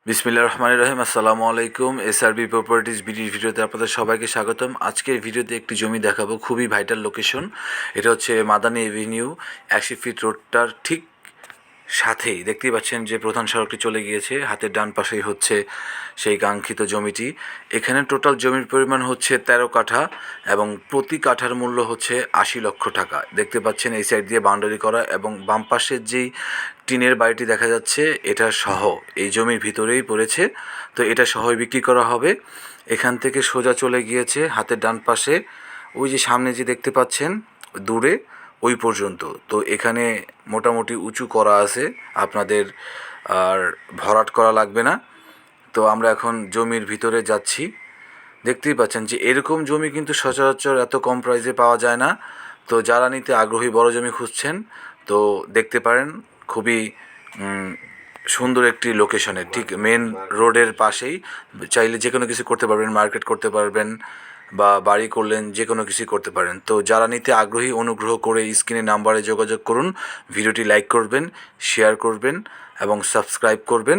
বিসমিল্লাহির রহমানির রহিম। আসসালামু আলাইকুম। এসআরবি প্রপার্টিজ বিডির ভিডিওতে আপনাদের সবাইকে স্বাগতম। আজকের ভিডিওতে একটি জমি দেখাবো, খুবই ভাইটাল লোকেশন। এটা হচ্ছে মাদানী এভিনিউ, 80 ফিট রোডটার ঠিক সাথেই দেখতেই পাচ্ছেন যে প্রধান সড়কটি চলে গিয়েছে, হাতের ডান পাশেই হচ্ছে সেই কাঙ্ক্ষিত জমিটি। এখানে টোটাল জমির পরিমাণ হচ্ছে 13 কাঠা এবং প্রতি কাঠার মূল্য হচ্ছে 80 লক্ষ টাকা। দেখতে পাচ্ছেন এই সাইড দিয়ে বাউন্ডারি করা এবং বাম পাশের যেই টিনের বাড়িটি দেখা যাচ্ছে এটা সহ এই জমির ভিতরেই পড়েছে। তো এটা সহই বিক্রি করা হবে। এখান থেকে সোজা চলে গিয়েছে হাতের ডান পাশে, ওই যে সামনে যে দেখতে পাচ্ছেন দূরে, ওই পর্যন্ত। তো এখানে মোটামুটি উঁচু করা আছে, আপনাদের আর ভরাট করা লাগবে না। তো আমরা এখন জমির ভিতরে যাচ্ছি। দেখতেই পাচ্ছেন যে এরকম জমি কিন্তু সচরাচর এত কম প্রাইসে পাওয়া যায় না। তো যারা নিতে আগ্রহী, বড় জমি খুঁজছেন, তো দেখতে পারেন। খুবই সুন্দর একটি লোকেশনে, ঠিক মেন রোডের পাশেই। চাইলে যে কোনো কিছু করতে পারবেন, মার্কেট করতে পারবেন বা বাড়ি করলেন, যে কোনো কিছুই করতে পারেন। তো যারা নিতে আগ্রহী, অনুগ্রহ করে স্ক্রিনের নাম্বারে যোগাযোগ করুন, ভিডিওটি লাইক করবেন, শেয়ার করবেন এবং সাবস্ক্রাইব করবেন।